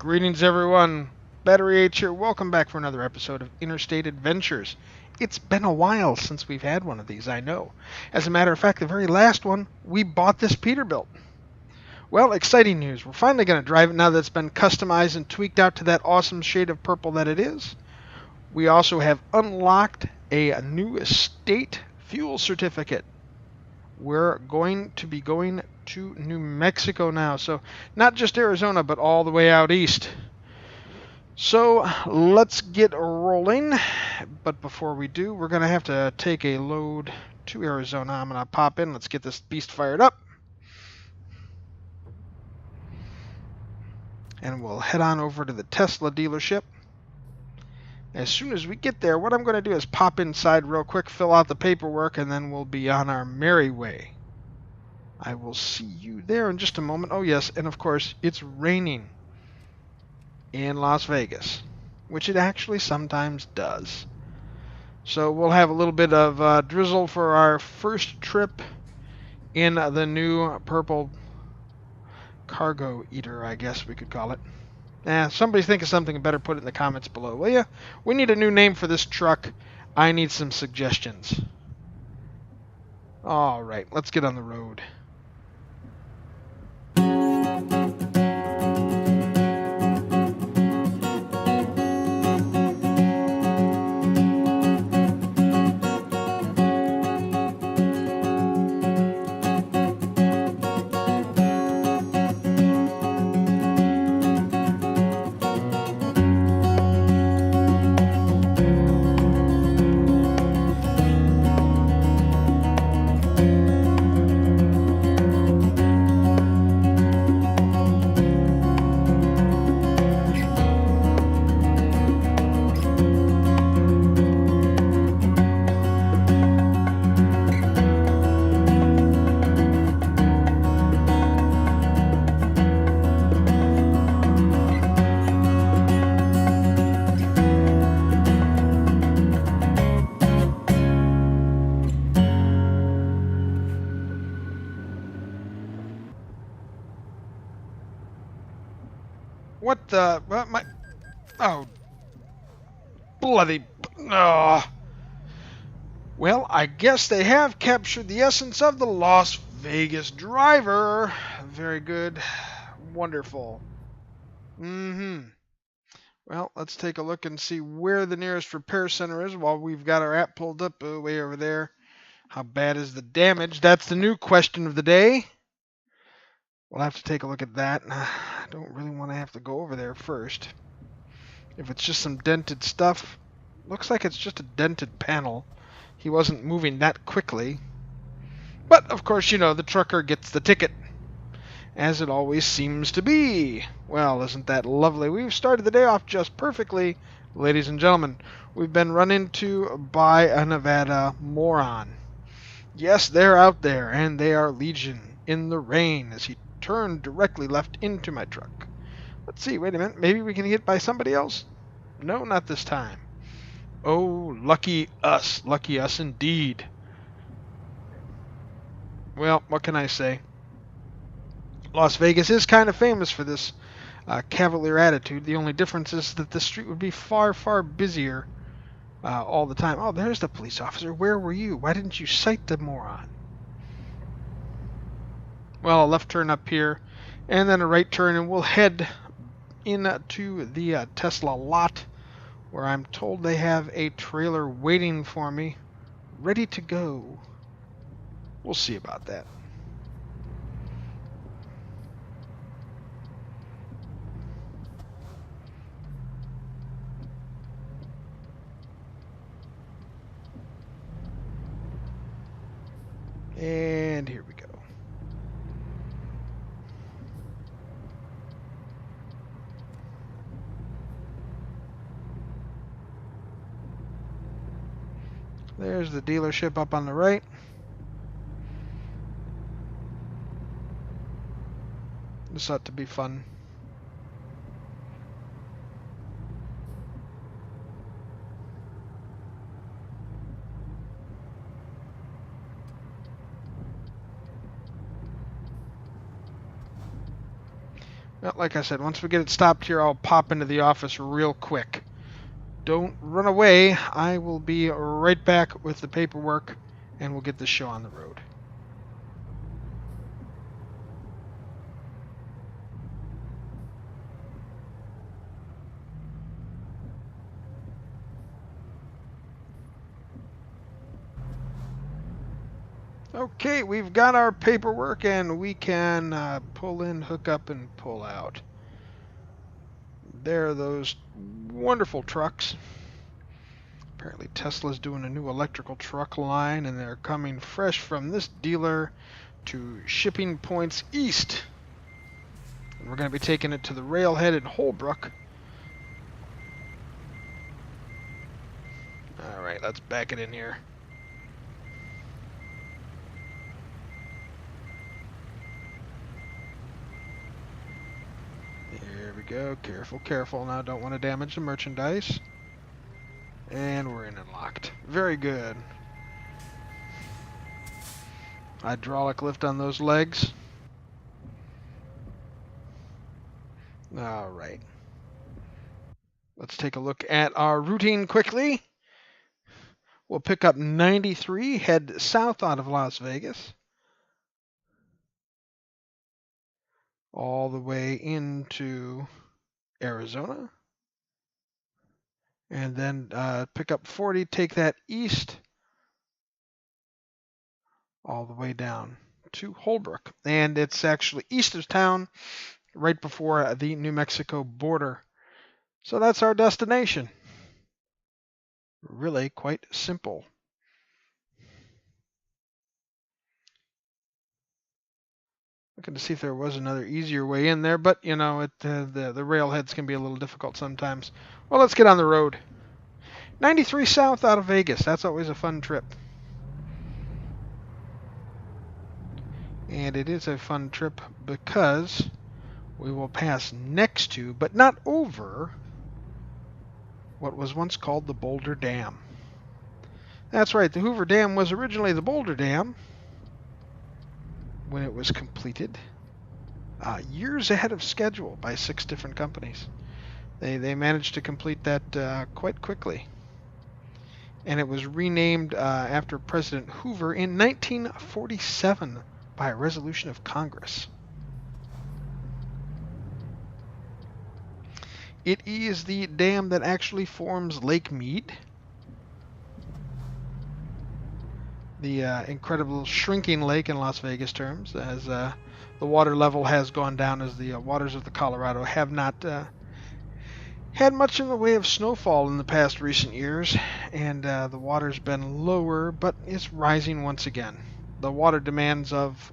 Greetings, everyone. Battery H here. Welcome back for another episode of Interstate Adventures. It's been a while since we've had one of these, I know. As a matter of fact, the very last one, we bought this Peterbilt. Well, exciting news. We're finally going to drive it now that it's been customized and tweaked out to that awesome shade of purple that it is. We also have unlocked a new estate fuel certificate. We're going to be going to New Mexico now. So not just Arizona, but all the way out east. So let's get rolling. But before we do, we're going to have to take a load to Arizona. I'm going to pop in. Let's get this beast fired up. And we'll head on over to the Tesla dealership. As soon as we get there, what I'm going to do is pop inside real quick, fill out the paperwork, and then we'll be on our merry way. I will see you there in just a moment. Oh, yes, and of course, it's raining in Las Vegas, which it actually sometimes does. So we'll have a little bit of drizzle for our first trip in the new purple cargo eater, I guess we could call it. Somebody think of something better, put it in the comments below, will ya? We need a new name for this truck. I need some suggestions. Alright, let's get on the road. What the... What, my... Oh. Bloody... Oh. Well, I guess they have captured the essence of the Las Vegas driver. Very good. Wonderful. Well, let's take a look and see where the nearest repair center is while we've got our app pulled up way over there. How bad is the damage? That's the new question of the day. We'll have to take a look at that. I don't really want to have to go over there first. If it's just some dented stuff, looks like it's just a dented panel. He wasn't moving that quickly. But, of course, you know, the trucker gets the ticket, as it always seems to be. Well, isn't that lovely? We've started the day off just perfectly, ladies and gentlemen. We've been run into by a Nevada moron. Yes, they're out there, and they are legion in the rain as he turned directly left into my truck. Let's see, wait a minute, maybe we can get by somebody else? No, not this time. Oh, lucky us indeed. Well, what can I say? Las Vegas is kind of famous for this cavalier attitude. The only difference is that the street would be far, far busier all the time. Oh, there's the police officer. Where were you? Why didn't you cite the moron? Well, a left turn up here, and then a right turn, and we'll head into the Tesla lot, where I'm told they have a trailer waiting for me, ready to go. We'll see about that. And here we go. There's the dealership up on the right. This ought to be fun. Well, like I said, once we get it stopped here, I'll pop into the office real quick. Don't run away. I will be right back with the paperwork, and we'll get this show on the road. Okay, we've got our paperwork, and we can pull in, hook up, and pull out. There are those wonderful trucks. Apparently Tesla's doing a new electrical truck line, and they're coming fresh from this dealer to shipping points east. And we're going to be taking it to the railhead in Holbrook. Alright, let's back it in here. There we go. Careful, careful. Now, don't want to damage the merchandise. And we're in and locked. Very good. Hydraulic lift on those legs. Alright. Let's take a look at our routine quickly. We'll pick up 93, head south out of Las Vegas. All the way into Arizona. And then pick up 40, take that east all the way down to Holbrook. And it's actually east of town, right before the New Mexico border. So that's our destination. Really quite simple. Looking to see if there was another easier way in there, but you know, the railheads can be a little difficult sometimes. Well, let's get on the road. 93 south out of Vegas. That's always a fun trip. And it is a fun trip because we will pass next to, but not over, what was once called the Boulder Dam. That's right, the Hoover Dam was originally the Boulder Dam when it was completed, years ahead of schedule by 6 different companies. They managed to complete that quite quickly. And it was renamed after President Hoover in 1947 by a resolution of Congress. It is the dam that actually forms Lake Mead, the incredible shrinking lake in Las Vegas terms, as the water level has gone down, as the waters of the Colorado have not had much in the way of snowfall in the past recent years, and the water's been lower, but it's rising once again. The water demands of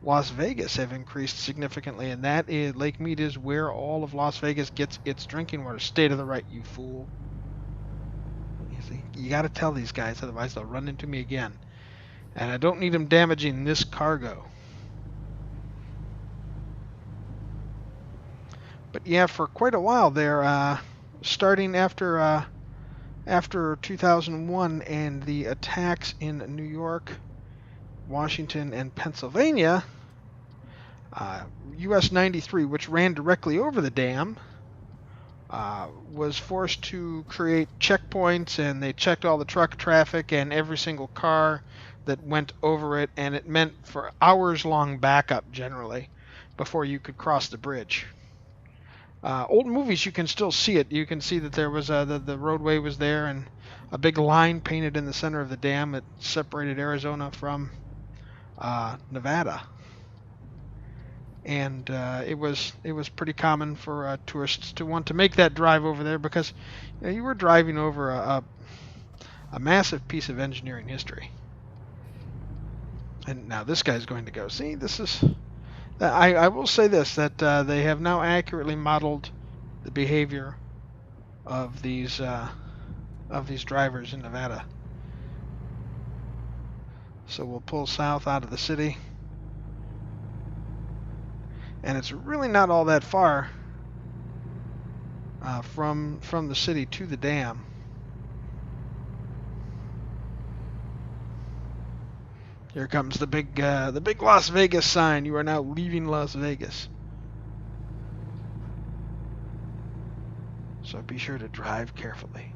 Las Vegas have increased significantly, and that is, Lake Mead is where all of Las Vegas gets its drinking water. Stay to the right, you fool. You got to tell these guys, otherwise they'll run into me again. And I don't need them damaging this cargo. But yeah, for quite a while there, starting after 2001 and the attacks in New York, Washington, and Pennsylvania, US 93, which ran directly over the dam, was forced to create checkpoints, and they checked all the truck traffic and every single car that went over it, and it meant for hours-long backup generally before you could cross the bridge. Old movies, you can still see it. You can see that there was the roadway was there, and a big line painted in the center of the dam that separated Arizona from Nevada. And it was pretty common for tourists to want to make that drive over there, because you were driving over a massive piece of engineering history. And now this guy's going to go, see, this is... I will say this, that they have now accurately modeled the behavior of these drivers in Nevada. So we'll pull south out of the city. And it's really not all that far from the city to the dam. Here comes the big Las Vegas sign. You are now leaving Las Vegas. So be sure to drive carefully.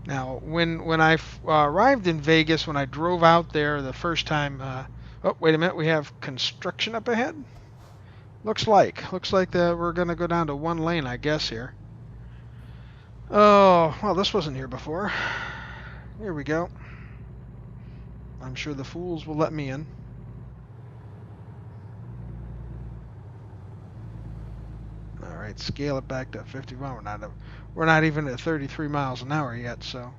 Now, when I arrived in Vegas, when I drove out there the first time, oh, wait a minute, we have construction up ahead? Looks like we're going to go down to one lane, I guess, here. Oh, well, this wasn't here before. Here we go. I'm sure the fools will let me in. All right, scale it back to 51. We're not even at 33 miles an hour yet, so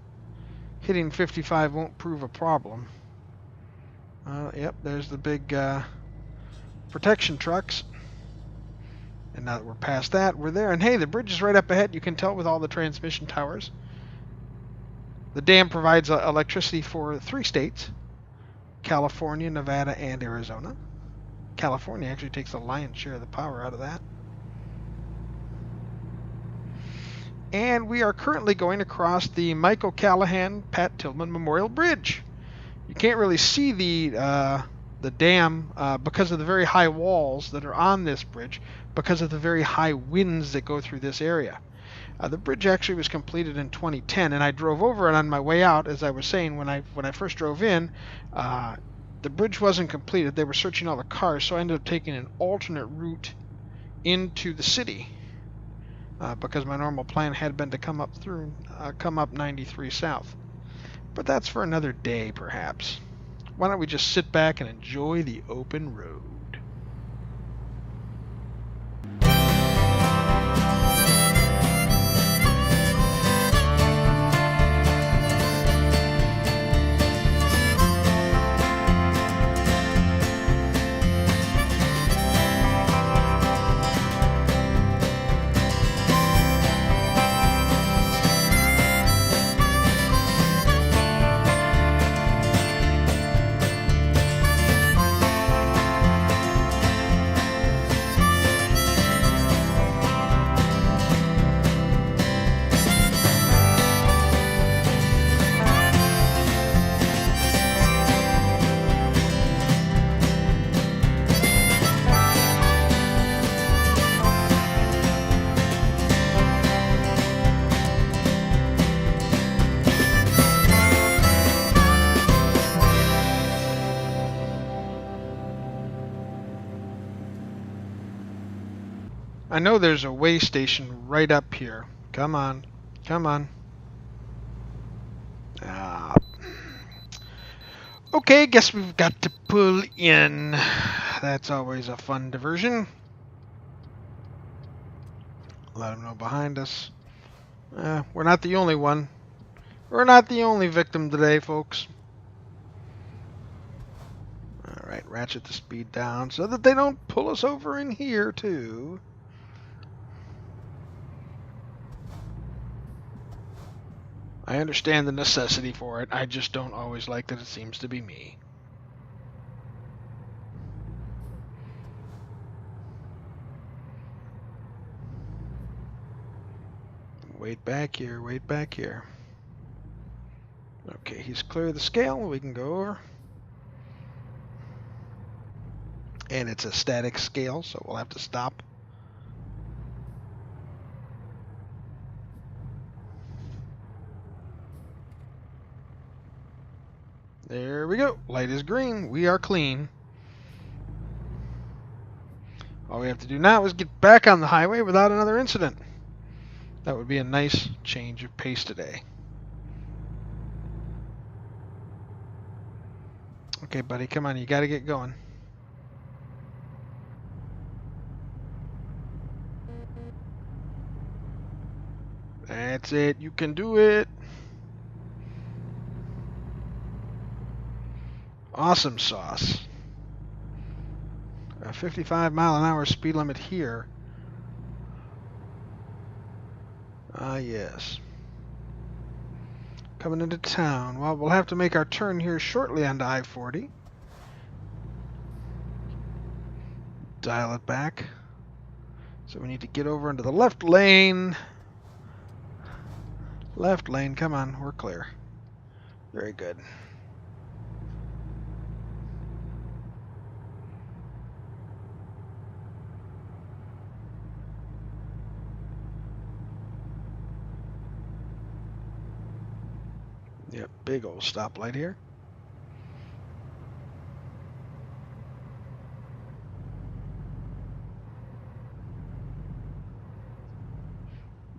hitting 55 won't prove a problem. Yep, there's the big protection trucks. And now that we're past that, we're there. And hey, the bridge is right up ahead. You can tell with all the transmission towers. The dam provides electricity for 3 states: California, Nevada, and Arizona. California actually takes the lion's share of the power out of that. And we are currently going across the Michael Callahan Pat Tillman Memorial Bridge. You can't really see the dam because of the very high walls that are on this bridge, because of the very high winds that go through this area. The bridge actually was completed in 2010, and I drove over it on my way out. As I was saying, when I first drove in, the bridge wasn't completed. They were searching all the cars, so I ended up taking an alternate route into the city because my normal plan had been to come up 93 South. But that's for another day, perhaps. Why don't we just sit back and enjoy the open road? I know there's a way station right up here. Come on. Come on. Okay, guess we've got to pull in. That's always a fun diversion. Let them know behind us. We're not the only one. We're not the only victim today, folks. Alright, ratchet the speed down so that they don't pull us over in here, too. I understand the necessity for it. I just don't always like that it seems to be me. Wait back here, wait back here. Okay, he's clear of the scale. We can go over. And it's a static scale, so we'll have to stop. There we go. Light is green. We are clean. All we have to do now is get back on the highway without another incident. That would be a nice change of pace today. Okay, buddy, come on. You got to get going. That's it. You can do it. Awesome sauce. A 55-mile-an-hour speed limit here. Ah, yes. Coming into town. Well, we'll have to make our turn here shortly onto I-40. Dial it back. So we need to get over into the left lane. Left lane, come on, we're clear. Very good. Yep, big old stoplight here.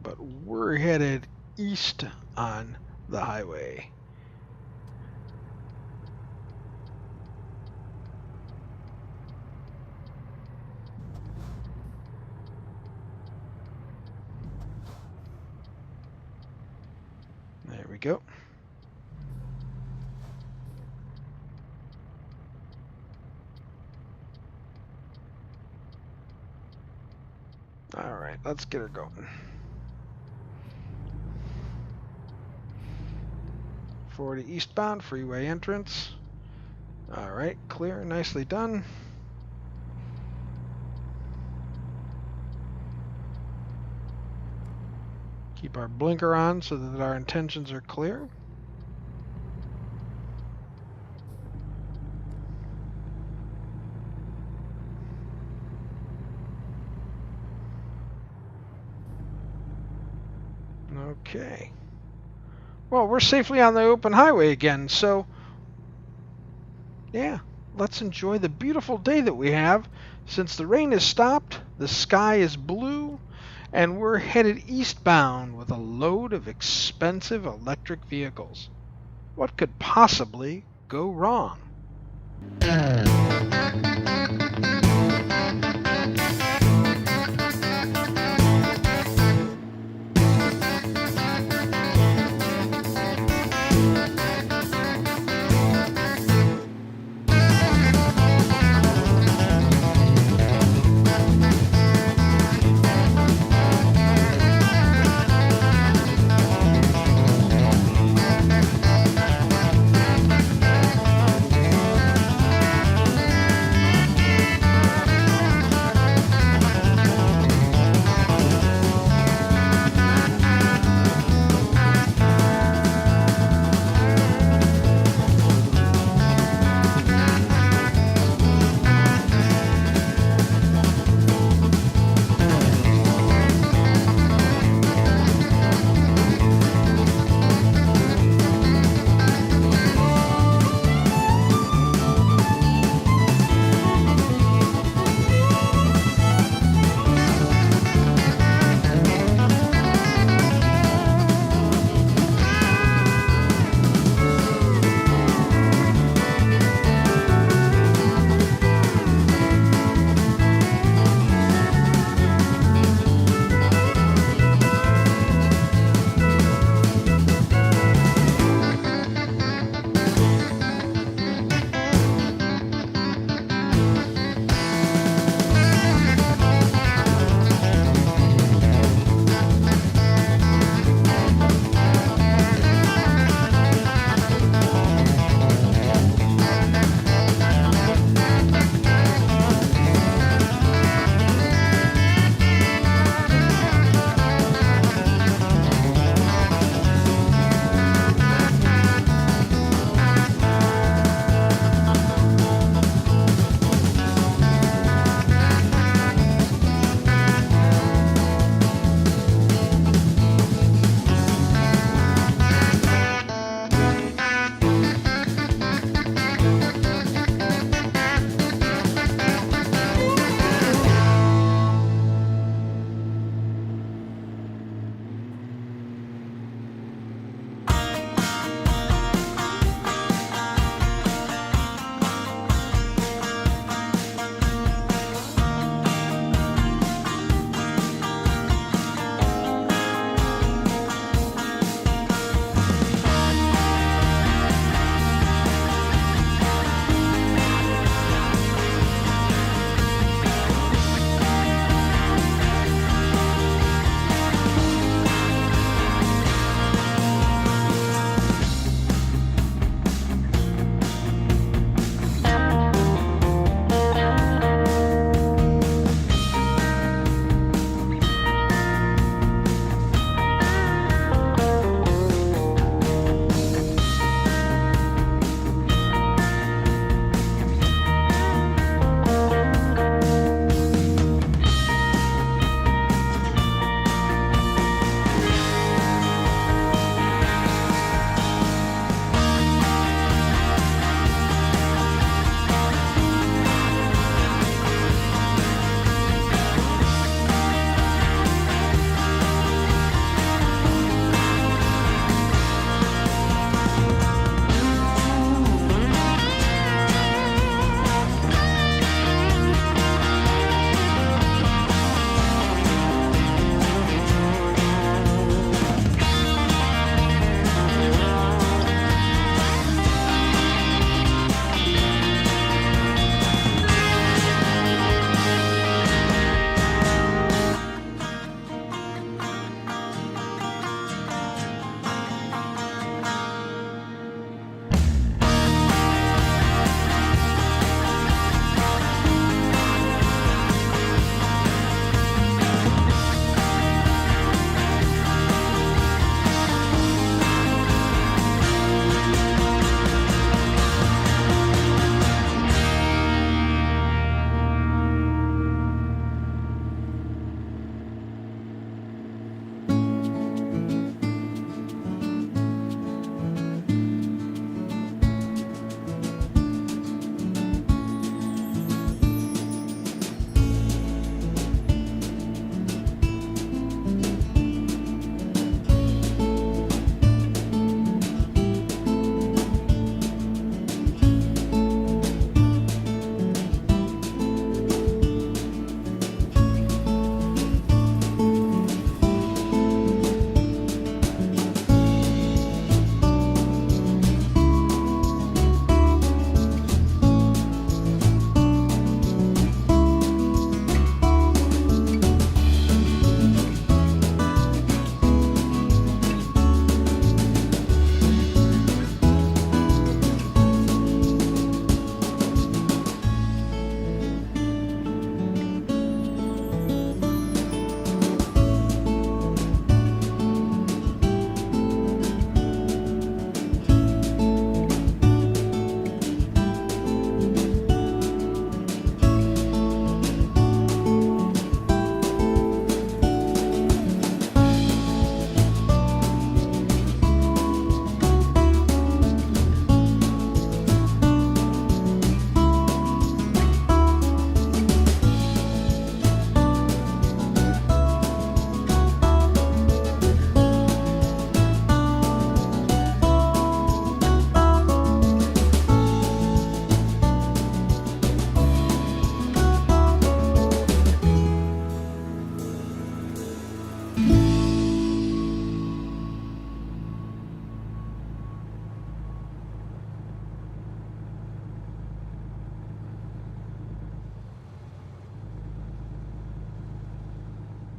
But we're headed east on the highway. There we go. All right, let's get her going. 40 eastbound, freeway entrance. All right, clear, nicely done. Keep our blinker on so that our intentions are clear. Okay. Well, we're safely on the open highway again, so yeah, let's enjoy the beautiful day that we have. Since the rain has stopped, the sky is blue, and we're headed eastbound with a load of expensive electric vehicles. What could possibly go wrong?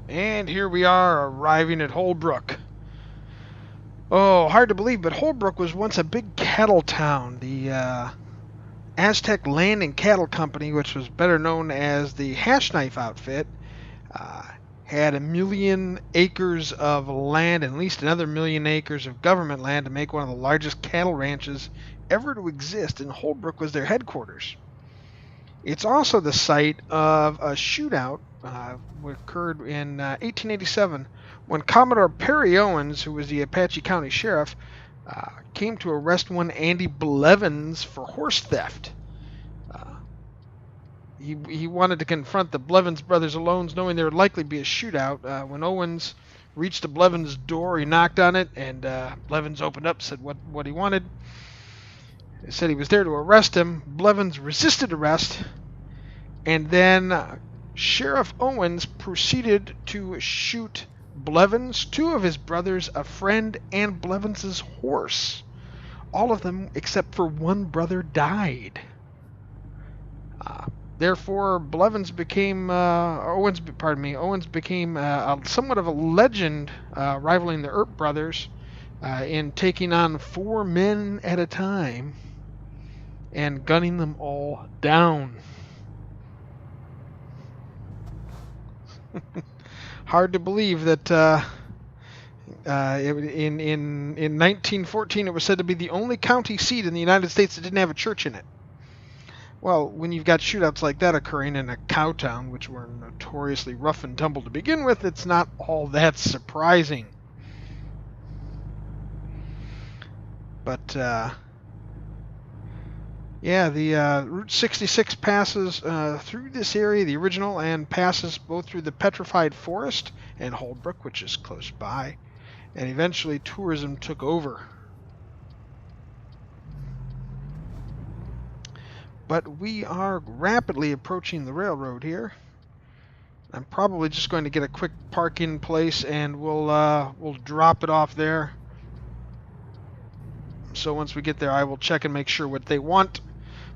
And here we are arriving at Holbrook. Oh, hard to believe, but Holbrook was once a big cattle town. The Aztec Land and Cattle Company, which was better known as the Hash Knife Outfit, uh, had 1,000,000 acres of land and at least another 1,000,000 acres of government land to make one of the largest cattle ranches ever to exist, and Holbrook was their headquarters. It's also the site of a shootout which occurred in 1887 when Commodore Perry Owens, who was the Apache County Sheriff, came to arrest one Andy Blevins for horse theft. He wanted to confront the Blevins brothers alone, knowing there would likely be a shootout. When Owens reached the Blevins' door, he knocked on it, and Blevins opened up, said what he wanted. He said he was there to arrest him. Blevins resisted arrest, and then Sheriff Owens proceeded to shoot Blevins, two of his brothers, a friend, and Blevins' horse. All of them except for one brother died. Therefore, Owens became somewhat of a legend, rivaling the Earp brothers in taking on 4 men at a time and gunning them all down. Hard to believe that in 1914 it was said to be the only county seat in the United States that didn't have a church in it. Well, when you've got shootouts like that occurring in a cow town, which were notoriously rough and tumble to begin with, it's not all that surprising. But, yeah, the Route 66 passes through this area, the original, and passes both through the Petrified Forest and Holbrook, which is close by, and eventually tourism took over. But we are rapidly approaching the railroad here. I'm probably just going to get a quick park-in place, and we'll drop it off there. So once we get there, I will check and make sure what they want,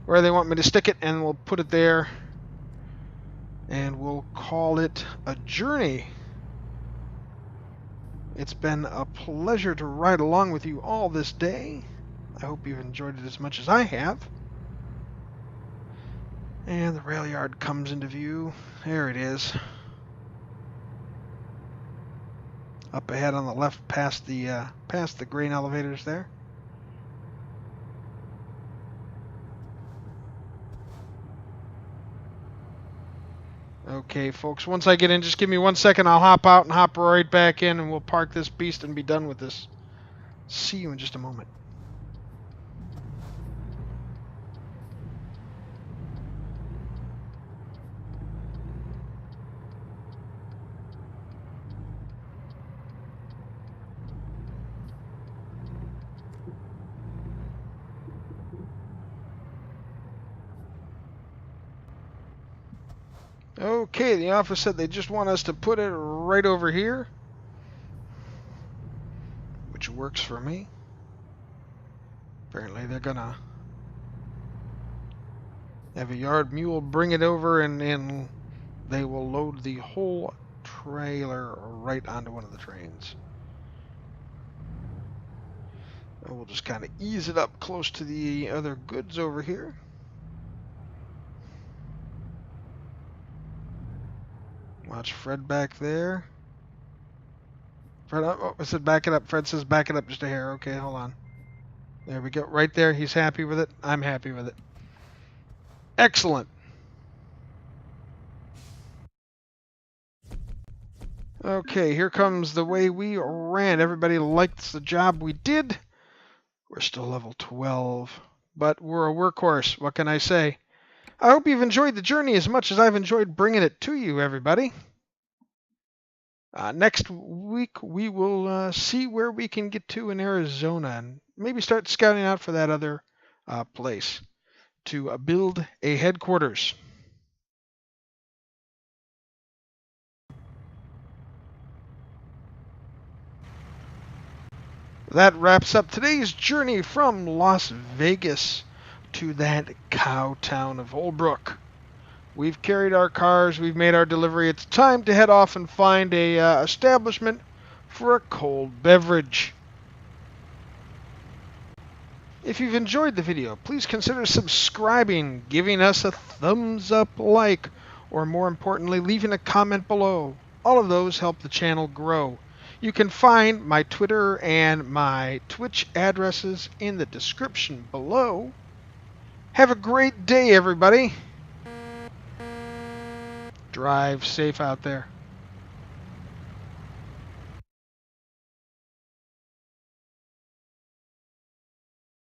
where they want me to stick it, and we'll put it there. And we'll call it a journey. It's been a pleasure to ride along with you all this day. I hope you've enjoyed it as much as I have. And the rail yard comes into view. There it is. Up ahead on the left, past the grain elevators there. Okay, folks. Once I get in, just give me 1 second. I'll hop out and hop right back in, and we'll park this beast and be done with this. See you in just a moment. Okay, the office said they just want us to put it right over here, which works for me. Apparently they're gonna have a yard mule bring it over, and they will load the whole trailer right onto one of the trains. And we'll just kind of ease it up close to the other goods over here. Watch Fred back there. Fred, oh, I said back it up. Fred says back it up just a hair. Okay, hold on. There we go. Right there. He's happy with it. I'm happy with it. Excellent. Okay, here comes the way we ran. Everybody likes the job we did. We're still level 12, but we're a workhorse. What can I say? I hope you've enjoyed the journey as much as I've enjoyed bringing it to you, everybody. Next week, we will see where we can get to in Arizona and maybe start scouting out for that other place to build a headquarters. That wraps up today's journey from Las Vegas to that cow town of Holbrook. We've carried our cars, we've made our delivery. It's time to head off and find a establishment for a cold beverage. If you've enjoyed the video, please consider subscribing, giving us a thumbs up like, or more importantly, leaving a comment below. All of those help the channel grow. You can find my Twitter and my Twitch addresses in the description below. Have a great day, everybody. Drive safe out there.